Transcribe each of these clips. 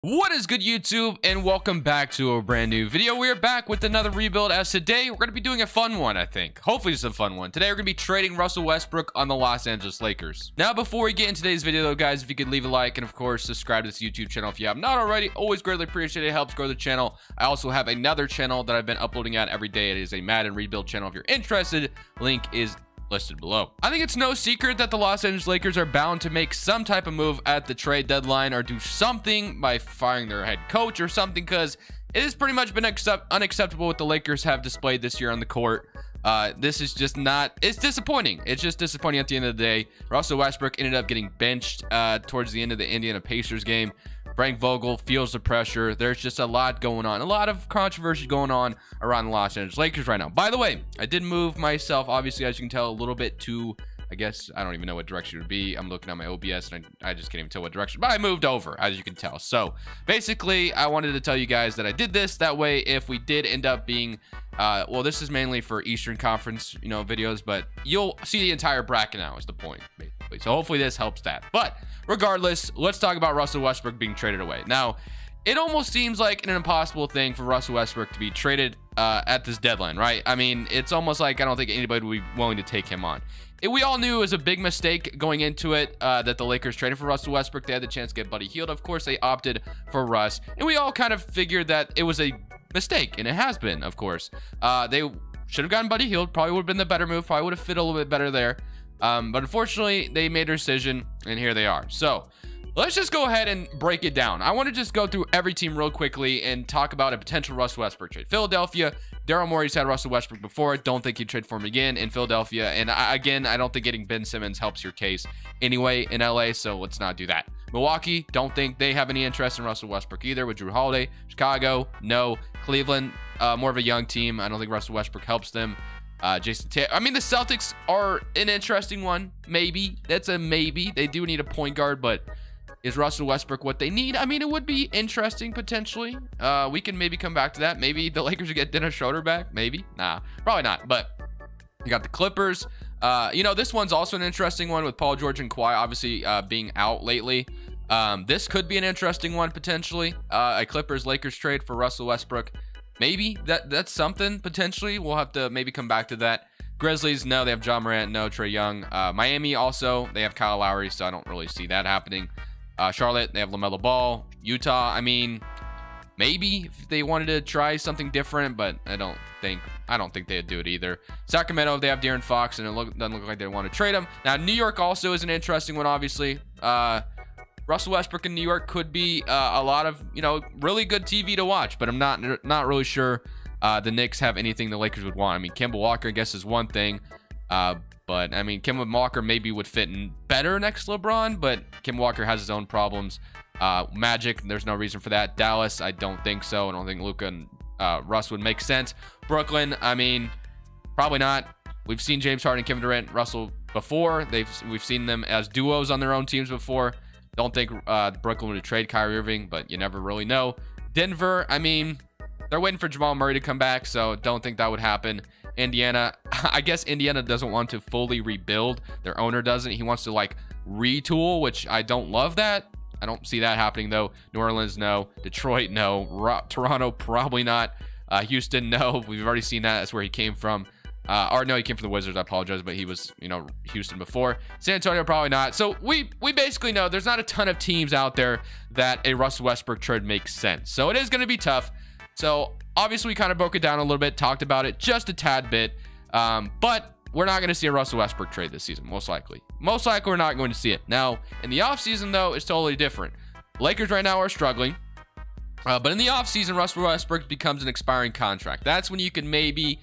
What is good, YouTube, and welcome back to a brand new video. We are back with another rebuild, as today we're going to be doing a fun one. I think hopefully it's a fun one. Today we're going to be trading Russell Westbrook on the Los Angeles Lakers. Now, before we get into today's video though, guys, if you could leave a like and of course subscribe to this YouTube channel if you have not already, always greatly appreciate it. It helps grow the channel. I also have another channel that I've been uploading at every day. It is a Madden rebuild channel. If you're interested, link is listed below. I think it's no secret that the Los Angeles Lakers are bound to make some type of move at the trade deadline or do something by firing their head coach or something, because it has pretty much been unacceptable what the Lakers have displayed this year on the court. This is just not, it's disappointing. It's just disappointing at the end of the day. Russell Westbrook ended up getting benched towards the end of the Indiana Pacers game. Frank Vogel feels the pressure. There's just a lot going on, a lot of controversy going on around the Los Angeles Lakers right now. By the way, I did move myself, obviously, as you can tell, a little bit to, I guess, I don't even know what direction it would be. I'm looking at my OBS and I just can't even tell what direction, but I moved over, as you can tell. So basically, I wanted to tell you guys that I did this. That way, if we did end up being, well, this is mainly for Eastern Conference, videos, but you'll see the entire bracket now is the point, basically. So hopefully this helps that. But regardless, let's talk about Russell Westbrook being traded away. Now, it almost seems like an impossible thing for Russell Westbrook to be traded at this deadline, right? I mean, it's almost like I don't think anybody would be willing to take him on. We all knew it was a big mistake going into it that the Lakers traded for Russell Westbrook. They had the chance to get Buddy Hield. Of course, they opted for Russ. And we all kind of figured that it was a mistake, and it has been, of course. They should have gotten Buddy Hield. Probably would have been the better move. Probably would have fit a little bit better there. But unfortunately, they made their decision, and here they are. So let's just go ahead and break it down. I want to just go through every team real quickly and talk about a potential Russell Westbrook trade. Philadelphia, Daryl Morey's had Russell Westbrook before. Don't think he'd trade for him again in Philadelphia. And again, I don't think getting Ben Simmons helps your case anyway in LA, so let's not do that. Milwaukee, don't think they have any interest in Russell Westbrook either with Drew Holiday. Chicago, no. Cleveland, more of a young team. I don't think Russell Westbrook helps them. Jason Taylor. I mean, the Celtics are an interesting one. Maybe. That's a maybe. They do need a point guard, but is Russell Westbrook what they need? I mean, it would be interesting potentially. We can maybe come back to that. Maybe the Lakers would get Dennis Schroeder back. Maybe. Nah, probably not. But you got the Clippers. This one's also an interesting one with Paul George and Kawhi obviously being out lately. This could be an interesting one potentially. A Clippers-Lakers trade for Russell Westbrook. Maybe that's something potentially. We'll have to maybe come back to that. Grizzlies, no, they have John Morant, no, Trae Young. Miami also, they have Kyle Lowry, so I don't really see that happening. Charlotte, they have LaMelo Ball. Utah, I mean, maybe if they wanted to try something different, but I don't think they'd do it either. Sacramento, they have De'Aaron Fox, and it doesn't look like they want to trade him. Now, New York also is an interesting one, obviously. Russell Westbrook in New York could be a lot of, really good TV to watch, but I'm not really sure the Knicks have anything the Lakers would want. I mean, Kemba Walker, I guess, is one thing, but I mean, Kemba Walker maybe would fit in better next to LeBron, but Kemba Walker has his own problems. Magic, there's no reason for that. Dallas, I don't think so. I don't think Luka and Russ would make sense. Brooklyn, I mean, probably not. We've seen James Harden, Kevin Durant, Russell before. We've seen them as duos on their own teams before. Don't think Brooklyn would trade Kyrie Irving, but you never really know. Denver, I mean, they're waiting for Jamal Murray to come back, so don't think that would happen. Indiana, I guess Indiana doesn't want to fully rebuild. Their owner doesn't. He wants to, retool, which I don't love that. I don't see that happening, though. New Orleans, no. Detroit, no. Toronto, probably not. Houston, no. We've already seen that. That's where he came from. Or no, he came from the Wizards. I apologize, but he was, Houston before. San Antonio, probably not. So we basically know there's not a ton of teams out there that a Russell Westbrook trade makes sense. So it is going to be tough. So obviously we kind of broke it down a little bit, talked about it just a tad bit. But we're not going to see a Russell Westbrook trade this season, most likely. Most likely we're not going to see it. Now, in the offseason, though, it's totally different. Lakers right now are struggling. But in the offseason, Russell Westbrook becomes an expiring contract. That's when you can maybe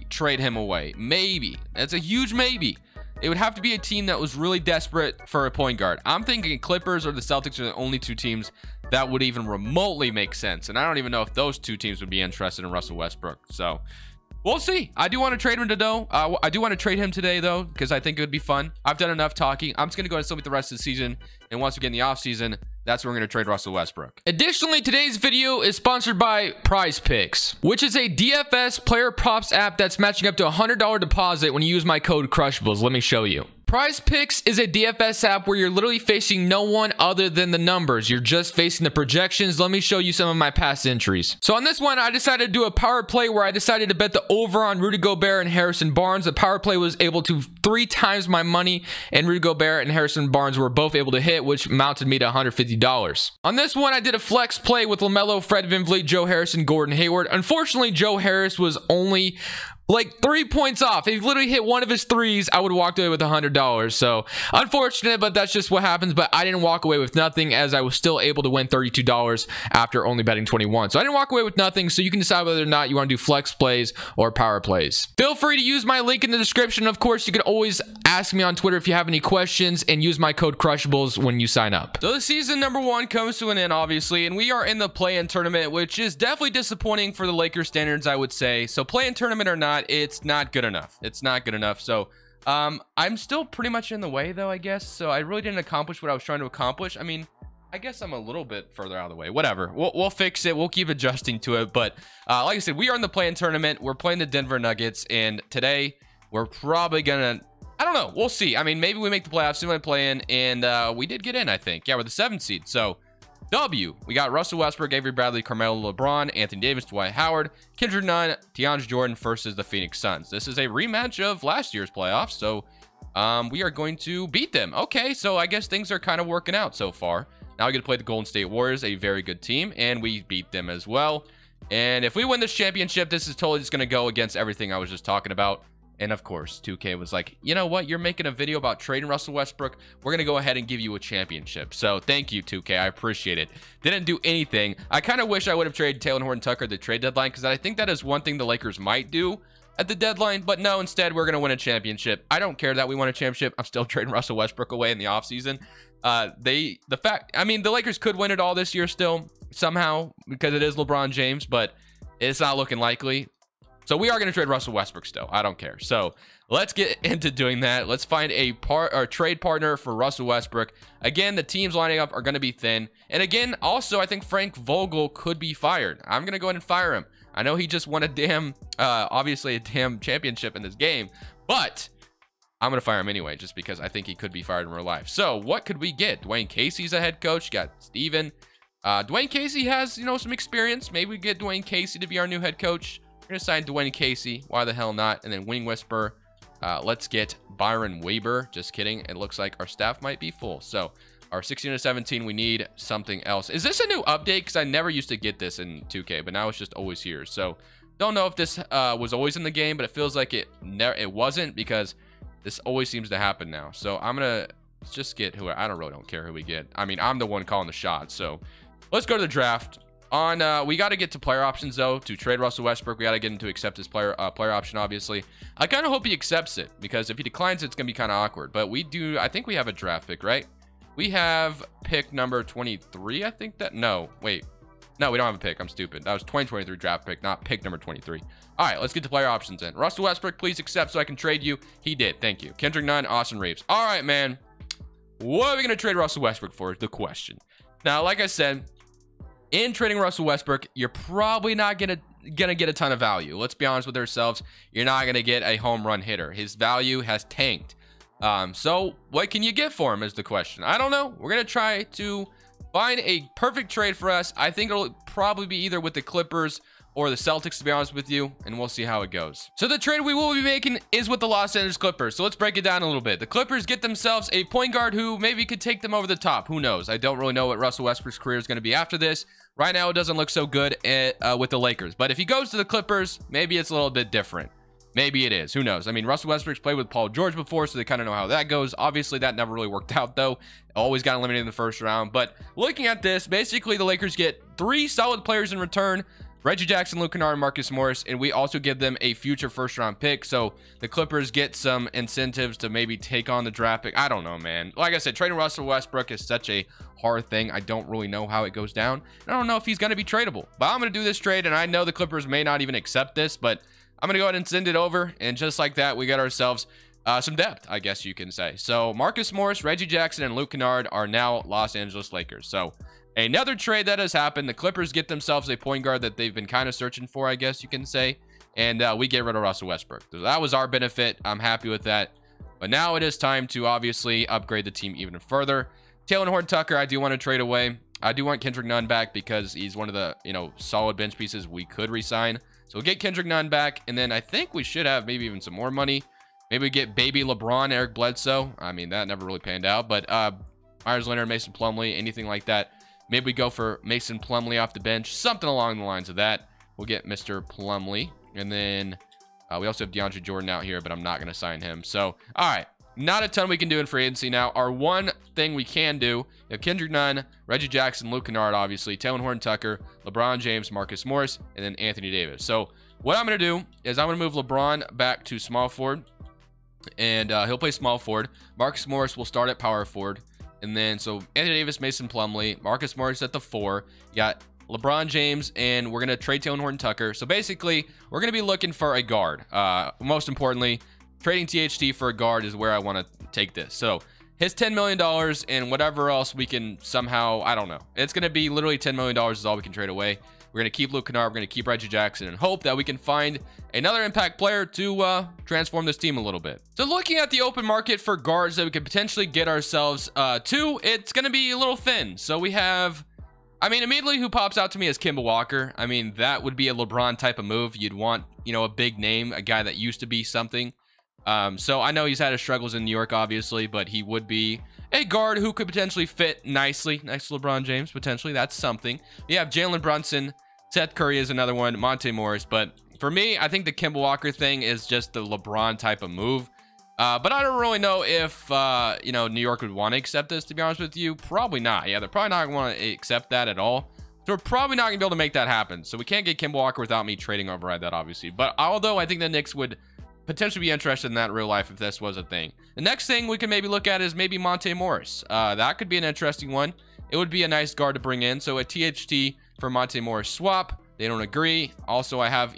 trade him away. Maybe. That's a huge maybe. It would have to be a team that was really desperate for a point guard. I'm thinking Clippers or the Celtics are the only two teams that would even remotely make sense. And I don't even know if those two teams would be interested in Russell Westbrook. So we'll see. I do want to trade him today, though, because I think it would be fun. I've done enough talking. I'm just going to go and celebrate the rest of the season. And once we get in the offseason, that's where we're going to trade Russell Westbrook. Additionally, today's video is sponsored by Prize Picks, which is a DFS player props app that's matching up to a $100 deposit when you use my code Crushables. Let me show you. Prize Picks is a DFS app where you're literally facing no one other than the numbers. You're just facing the projections. Let me show you some of my past entries. So on this one, I decided to do a power play where I decided to bet the over on Rudy Gobert and Harrison Barnes. The power play was able to 3 times my money, and Rudy Gobert and Harrison Barnes were both able to hit, which mounted me to $150. On this one, I did a flex play with LaMelo, Fred VanVleet, Joe Harrison, Gordon Hayward. Unfortunately, Joe Harris was only like 3 points off. If he literally hit one of his threes, I would have walked away with $100. So unfortunate, but that's just what happens. But I didn't walk away with nothing, as I was still able to win $32 after only betting 21. So I didn't walk away with nothing. So you can decide whether or not you want to do flex plays or power plays. Feel free to use my link in the description. Of course, you can always ask me on Twitter if you have any questions, and use my code Crushables when you sign up. So the season number 1 comes to an end, obviously, and we are in the play-in tournament, which is definitely disappointing for the Lakers standards, I would say. So play-in tournament or not, it's not good enough. It's not good enough. So I'm still pretty much in the way, though, I guess. So I really didn't accomplish what I was trying to accomplish. I mean, I guess I'm a little bit further out of the way. Whatever. We'll fix it. We'll keep adjusting to it. But like I said, we are in the play-in tournament. We're playing the Denver Nuggets, and today we're probably gonna, I don't know, we'll see. I mean, maybe we make the playoffs, we might play in, and we did get in, I think. Yeah, we're the 7th seed. So W, we got Russell Westbrook, Avery Bradley, Carmelo LeBron, Anthony Davis, Dwight Howard, Kendrick Nunn, DeAndre Jordan versus the Phoenix Suns. This is a rematch of last year's playoffs, so we are going to beat them. Okay, so I guess things are kind of working out so far. Now we get to play the Golden State Warriors, a very good team, and we beat them as well. And if we win this championship, this is totally just going to go against everything I was just talking about. And of course, 2K was like, you know what? You're making a video about trading Russell Westbrook. We're going to go ahead and give you a championship. So thank you, 2K. I appreciate it. Didn't do anything. I kind of wish I would have traded Taylor Horton-Tucker at the trade deadline, because I think that is one thing the Lakers might do at the deadline. But no, instead, we're going to win a championship. I don't care that we won a championship. I'm still trading Russell Westbrook away in the offseason. I mean, the Lakers could win it all this year still, somehow, because it is LeBron James, but it's not looking likely. So we are going to trade Russell Westbrook still. I don't care. So let's get into doing that. Let's find a trade partner for Russell Westbrook. Again, the teams lining up are going to be thin. And again, also, I think Frank Vogel could be fired. I'm going to go ahead and fire him. I know he just won a damn, obviously a damn championship in this game, but I'm going to fire him anyway, just because I think he could be fired in real life. So what could we get? Dwayne Casey's a head coach. Got Steven. Dwayne Casey has, you know, some experience. Maybe we get Dwayne Casey to be our new head coach. We're going to sign Dwayne Casey. Why the hell not? And then Winning Whisper. Let's get Byron Weber. Just kidding. It looks like our staff might be full. So our 16 to 17, we need something else. Is this a new update? Because I never used to get this in 2K, but now it's just always here. So don't know if this was always in the game, but it feels like it wasn't, because this always seems to happen now. So I'm going to just get who I really don't care who we get. I mean, I'm the one calling the shots. So let's go to the draft. We got to get to player options, though. To trade Russell Westbrook, we got to get him to accept his player option, obviously. I kind of hope he accepts it, because if he declines it, it's going to be kind of awkward. But we do, I think we have a draft pick, right? We have pick number 23, I think that, no, wait. No, we don't have a pick. I'm stupid. That was 2023 draft pick, not pick number 23. All right, let's get to player options in. Russell Westbrook, please accept so I can trade you. He did. Thank you. Kendrick Nunn, Austin Reeves. All right, man. What are we going to trade Russell Westbrook for is the question. Now, like I said, in trading Russell Westbrook, you're probably not gonna get a ton of value. Let's be honest with ourselves. You're not gonna get a home run hitter. His value has tanked. So what can you get for him is the question. I don't know. We're gonna try to find a perfect trade for us. I think it'll probably be either with the Clippers or the Celtics, to be honest with you, and we'll see how it goes. So the trade we will be making is with the Los Angeles Clippers. So let's break it down a little bit. The Clippers get themselves a point guard who maybe could take them over the top. Who knows? I don't really know what Russell Westbrook's career is going to be after this. Right now, it doesn't look so good with the Lakers. But if he goes to the Clippers, maybe it's a little bit different. Maybe it is. Who knows? I mean, Russell Westbrook's played with Paul George before, so they kind of know how that goes. Obviously, that never really worked out, though. Always got eliminated in the first round. But looking at this, basically, the Lakers get 3 solid players in return. Reggie Jackson, Luke Kennard, and Marcus Morris, and we also give them a future first-round pick, so the Clippers get some incentives to maybe take on the draft pick. I don't know, man. Like I said, trading Russell Westbrook is such a hard thing. I don't really know how it goes down. I don't know if he's going to be tradable, but I'm going to do this trade, and I know the Clippers may not even accept this, but I'm going to go ahead and send it over, and just like that, we got ourselves some depth, I guess you can say. So Marcus Morris, Reggie Jackson, and Luke Kennard are now Los Angeles Lakers. So another trade that has happened. The Clippers get themselves a point guard that they've been kind of searching for, I guess you can say. And we get rid of Russell Westbrook. So that was our benefit. I'm happy with that. But now it is time to obviously upgrade the team even further. Taylor Horton-Tucker, I do want to trade away. I do want Kendrick Nunn back because he's one of the, solid bench pieces we could re-sign. So we'll get Kendrick Nunn back, and then I think we should have maybe even some more money. Maybe we get baby LeBron, Eric Bledsoe. I mean, that never really panned out, but Myers Leonard, Mason Plumlee, anything like that. Maybe we go for Mason Plumlee off the bench, something along the lines of that. We'll get Mr. Plumlee, and then we also have DeAndre Jordan out here, but I'm not going to sign him. So, all right. Not a ton we can do in free agency now. Our one thing we can do, we have Kendrick Nunn, Reggie Jackson, Luke Kennard, obviously, Taylor Horton-Tucker, LeBron James, Marcus Morris, and then Anthony Davis. So what I'm going to do is I'm going to move LeBron back to small forward, and he'll play small forward. Marcus Morris will start at power forward. And then, so Anthony Davis, Mason Plumlee, Marcus Morris at the 4. You got LeBron James, and we're going to trade Taylor Horton-Tucker. So basically, we're going to be looking for a guard. Most importantly, trading THT for a guard is where I want to take this. So his $10 million and whatever else we can somehow, I don't know. It's going to be literally $10 million is all we can trade away. We're going to keep Luke Kennard. We're going to keep Reggie Jackson and hope that we can find another impact player to transform this team a little bit. So looking at the open market for guards that we could potentially get ourselves to, it's going to be a little thin. So we have, I mean, immediately who pops out to me is Kemba Walker. I mean, that would be a LeBron type of move. You'd want, a big name, a guy that used to be something. So I know he's had his struggles in New York, obviously, but he would be a guard who could potentially fit nicely next to LeBron James, potentially. That's something. You have Jalen Brunson. Seth Curry is another one. Monte Morris. But for me, I think the Kemba Walker thing is just the LeBron type of move. But I don't really know if, New York would want to accept this, to be honest with you. Probably not. Yeah, they're probably not going to want to accept that at all. So we're probably not going to be able to make that happen. So we can't get Kemba Walker without me trading override that, obviously. But although I think the Knicks would potentially be interested in that in real life if this was a thing. The next thing we can maybe look at is maybe Monte Morris. That could be an interesting one. It would be a nice guard to bring in. So a THT for Monte Morris swap. They don't agree. Also, I have,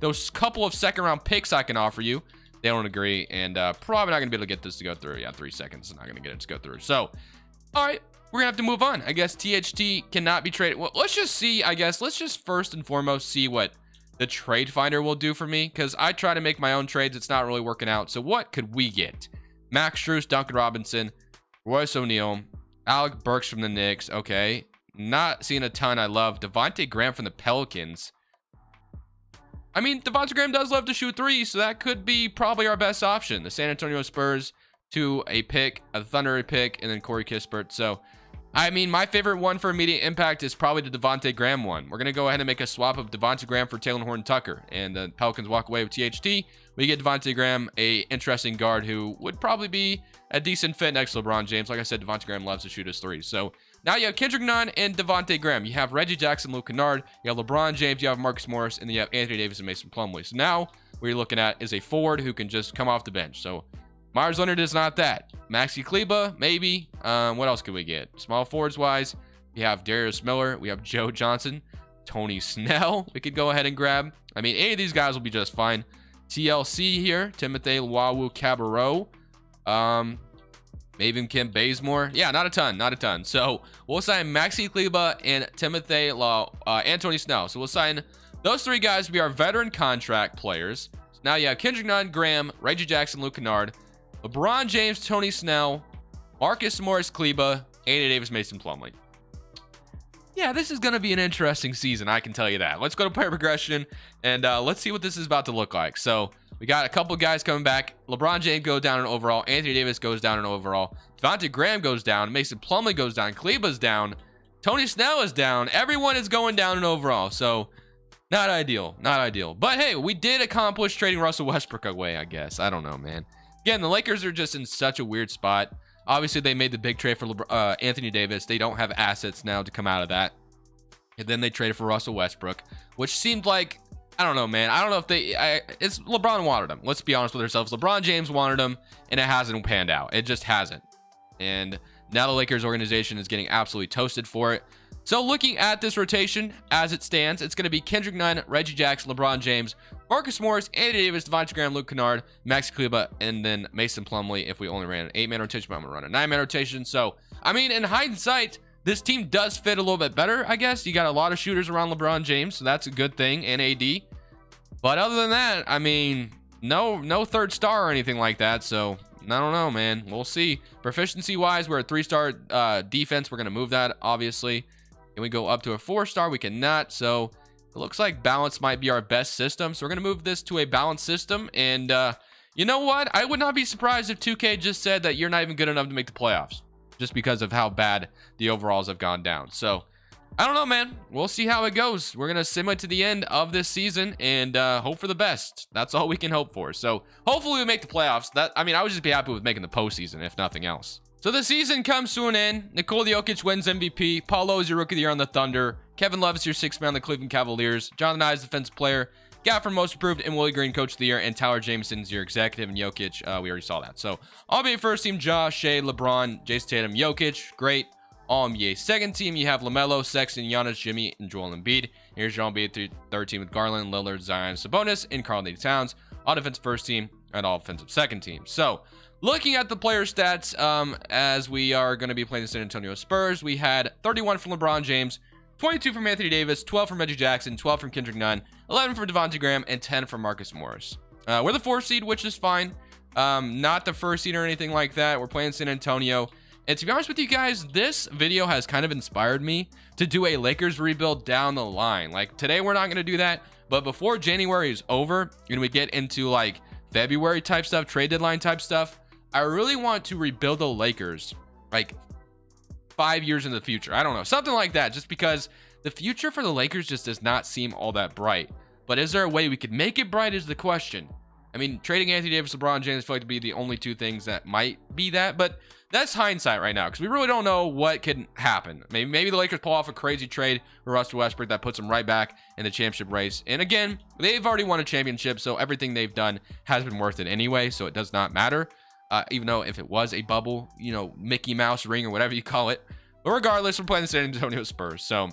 those couple of second-round picks I can offer you. They don't agree, and probably not going to be able to get this to go through. Yeah, 3 seconds. Not going to get it to go through. So, all right, we're going to have to move on. I guess THT cannot be traded. Well, let's just see, I guess. Let's just first and foremost see what the trade finder will do for me, because I try to make my own trades. It's not really working out. So what could we get? Max Strus, Duncan Robinson, Royce O'Neal, Alec Burks from the Knicks. Okay. Not seeing a ton I love. Devontae Graham from the Pelicans. I mean, Devontae Graham does love to shoot threes, so that could be probably our best option. The San Antonio Spurs to a pick, a Thunder pick, and then Corey Kispert. So, I mean, my favorite one for immediate impact is probably the Devontae Graham one. We're going to go ahead and make a swap of Devontae Graham for Taylor Horton-Tucker. And the Pelicans walk away with THT. We get Devontae Graham, a interesting guard who would probably be a decent fit next to LeBron James. Like I said, Devontae Graham loves to shoot his threes. So, now you have Kendrick Nunn and Devontae Graham. You have Reggie Jackson, Luke Kennard. You have LeBron James. You have Marcus Morris. And then you have Anthony Davis and Mason Plumlee. So now what you're looking at is a forward who can just come off the bench. So Myers Leonard is not that. Maxi Kleber, maybe. What else could we get? Small forwards wise, we have Darius Miller. We have Joe Johnson. Tony Snell we could go ahead and grab. I mean, any of these guys will be just fine. TLC here. Timothy Luwawu-Cabarrot. Maybe Kim Bazemore. Yeah, not a ton. So we'll sign Maxi Kleber and Timothy and Tony Snell. So we'll sign those 3 guys to be our veteran contract players. So now you have Kendrick Nunn, Graham, Reggie Jackson, Luke Kennard, LeBron James, Tony Snell, Marcus Morris, Kleber, Anthony Davis, Mason Plumlee. Yeah, this is going to be an interesting season, I can tell you that. Let's go to player progression, and let's see what this is about to look like. So we got a couple guys coming back. LeBron James goes down in overall. Anthony Davis goes down in overall. Devontae Graham goes down. Mason Plumlee goes down. Kleber's down. Tony Snell is down. Everyone is going down in overall. So not ideal. But hey, we did accomplish trading Russell Westbrook away, I guess. I don't know, man. Again, the Lakers are just in such a weird spot. Obviously, they made the big trade for Anthony Davis. They don't have assets now to come out of that. And then they traded for Russell Westbrook, which seemed like, I don't know, man. I don't know if it's LeBron wanted him. Let's be honest with ourselves. LeBron James wanted him, and it hasn't panned out. It just hasn't. And now the Lakers organization is getting absolutely toasted for it. So looking at this rotation as it stands, it's going to be Kendrick Nunn, Reggie Jackson, LeBron James, Marcus Morris, Anthony Davis, Devontae Graham, Luke Kennard, Max Kleber, and then Mason Plumlee if we only ran an 8-man rotation, but I'm going to run a 9-man rotation. So, I mean, in hindsight, this team does fit a little bit better, I guess. You got a lot of shooters around LeBron James, so that's a good thing, and AD. But other than that, I mean, no third star or anything like that. So, I don't know, man. We'll see. Proficiency wise, we're a 3-star defense. We're going to move that, obviously. Can we go up to a 4-star? We cannot. So it looks like balance might be our best system. So we're going to move this to a balanced system. And you know what? I would not be surprised if 2K just said that you're not even good enough to make the playoffs, just because of how bad the overalls have gone down. So I don't know, man. We'll see how it goes. We're going to simulate to the end of this season and hope for the best. That's all we can hope for. So hopefully we make the playoffs. I would just be happy with making the postseason, if nothing else. So the season comes to an end. Nikola Jokic wins MVP. Paul Lowe is your Rookie of the Year on the Thunder. Kevin Love is your 6th man on the Cleveland Cavaliers. Jonathan Isaac, Defensive Player. Gafford, Most Improved, and Willie Green, Coach of the Year. And Tyler Jameson's your Executive. And Jokic, we already saw that. So All-NBA First Team, Ja, Shea, LeBron, Jason Tatum, Jokic. Great. All-NBA Second Team, you have LaMelo, Sexton, Giannis, Jimmy, and Joel Embiid. Here's your All-NBA Third Team with Garland, Lillard, Zion, Sabonis, and Karl-Anthony Towns. All Defensive First Team and All Offensive Second Team. So looking at the player stats, as we are going to be playing the San Antonio Spurs, we had 31 from LeBron James, 22 from Anthony Davis, 12 from Reggie Jackson, 12 from Kendrick Nunn, 11 from Devontae Graham, and 10 from Marcus Morris. We're the 4th seed, which is fine. Not the 1st seed or anything like that. We're playing San Antonio. And to be honest with you guys, this video has kind of inspired me to do a Lakers rebuild down the line. Like today, we're not going to do that. But before January is over and we get into like February type stuff, trade deadline type stuff, I really want to rebuild the Lakers like 5 years in the future. I don't know, something like that, just because the future for the Lakers just does not seem all that bright. But is there a way we could make it bright is the question. I mean, trading Anthony Davis, LeBron James feel like to be the only 2 things that might be that, but that's hindsight right now because we really don't know what could happen. Maybe the Lakers pull off a crazy trade for Russell Westbrook that puts them right back in the championship race. And again, they've already won a championship, so everything they've done has been worth it anyway, so it does not matter. Even though if it was a bubble, you know, Mickey Mouse ring or whatever you call it. But regardless, we're playing the San Antonio Spurs, so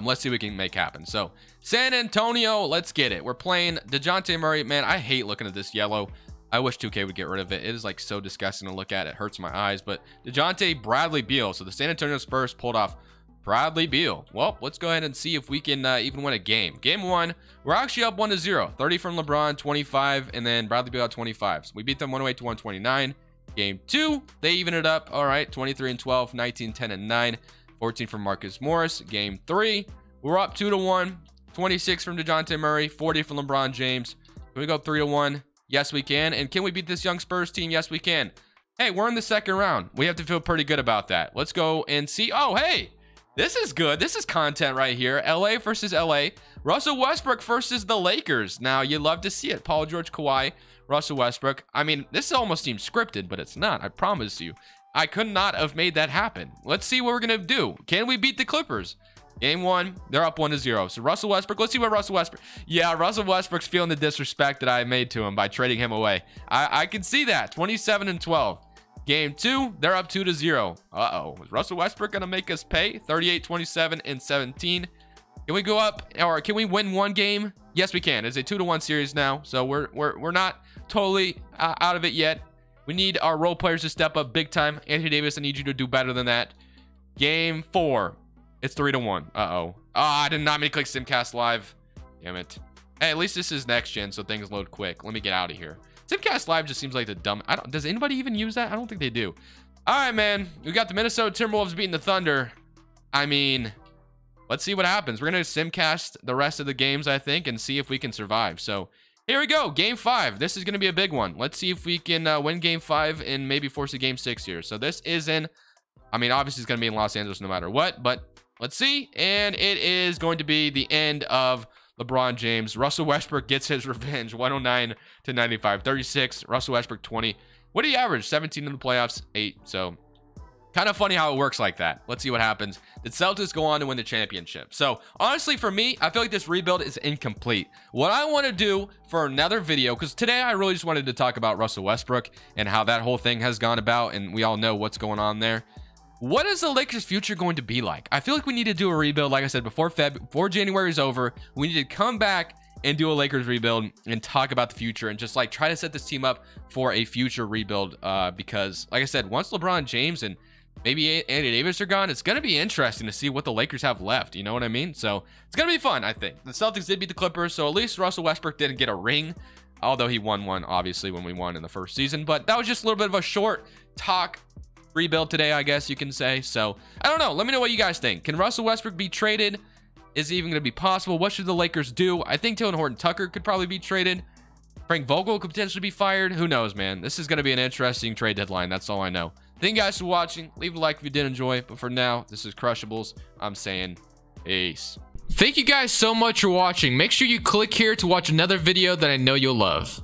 let's see what we can make happen. So San Antonio, let's get it. We're playing DeJounte Murray. Man, I hate looking at this yellow. I wish 2K would get rid of it. It is like so disgusting to look at. It hurts my eyes. But DeJounte, Bradley Beal. So the San Antonio Spurs pulled off Bradley Beal. Well, let's go ahead and see if we can even win a game. Game 1, we're actually up 1-0. 30 from LeBron, 25, and then Bradley Beal at 25. So we beat them 108 to 129. Game 2, they even it up. All right, 23 and 12, 19, 10, and 9. 14 from Marcus Morris. Game 3, we're up 2-1. 26 from DeJounte Murray, 40 from LeBron James. Can we go 3-1? Yes, we can. And can we beat this young Spurs team? Yes, we can. Hey, we're in the 2nd round. We have to feel pretty good about that. Let's go and see. Oh, hey, this is good. This is content right here. LA versus LA. Russell Westbrook versus the Lakers. Now, you love to see it. Paul George, Kawhi, Russell Westbrook. I mean, this almost seems scripted, but it's not. I promise you. I could not have made that happen. Let's see what we're going to do. Can we beat the Clippers? Game 1, they're up 1-0. So Russell Westbrook, let's see what Russell Westbrook. Yeah, Russell Westbrook's feeling the disrespect that I made to him by trading him away. I can see that. 27 and 12. Game 2, they're up 2-0. Uh-oh. Is Russell Westbrook going to make us pay? 38, 27, and 17. Can we go up, or can we win one game? Yes, we can. It's a 2-1 series now, so we're not totally out of it yet. We need our role players to step up big time. Anthony Davis, I need you to do better than that. Game 4. It's 3-1. Uh-oh. I did not mean to click Simcast Live. Damn it. Hey, at least this is next gen, so things load quick. Let me get out of here. Simcast Live just seems like the dumb... Does anybody even use that? I don't think they do. All right, man. We got the Minnesota Timberwolves beating the Thunder. I mean, let's see what happens. We're going to Simcast the rest of the games, I think, and see if we can survive. So here we go. Game 5. This is going to be a big one. Let's see if we can win Game 5 and maybe force a Game 6 here. So this is in... I mean, obviously, it's going to be in Los Angeles no matter what, but... Let's see. And it is going to be the end of LeBron James. Russell Westbrook gets his revenge. 109 to 95. 36. Russell Westbrook 20. What did he average? 17 in the playoffs. 8. So kind of funny how it works like that. Let's see what happens. Did Celtics go on to win the championship? So honestly, for me, I feel like this rebuild is incomplete. What I want to do for another video, because today I really just wanted to talk about Russell Westbrook and how that whole thing has gone about. And we all know what's going on there. What is the Lakers' future going to be like? I feel like we need to do a rebuild, like I said, before January is over. We need to come back and do a Lakers rebuild and talk about the future and just like try to set this team up for a future rebuild. Because, like I said, once LeBron James and maybe Anthony Davis are gone, it's going to be interesting to see what the Lakers have left. You know what I mean? So it's going to be fun, I think. The Celtics did beat the Clippers, so at least Russell Westbrook didn't get a ring. Although he won one, obviously, when we won in the first season. But that was just a little bit of a short talk rebuild today, I guess you can say. So, I don't know. Let me know what you guys think. Can Russell Westbrook be traded? Is it even going to be possible? What should the Lakers do? I think Talen Horton-Tucker could probably be traded. Frank Vogel could potentially be fired. Who knows, man? This is going to be an interesting trade deadline. That's all I know. Thank you guys for watching. Leave a like if you did enjoy. But for now, this is Crushables. I'm saying peace. Thank you guys so much for watching. Make sure you click here to watch another video that I know you'll love.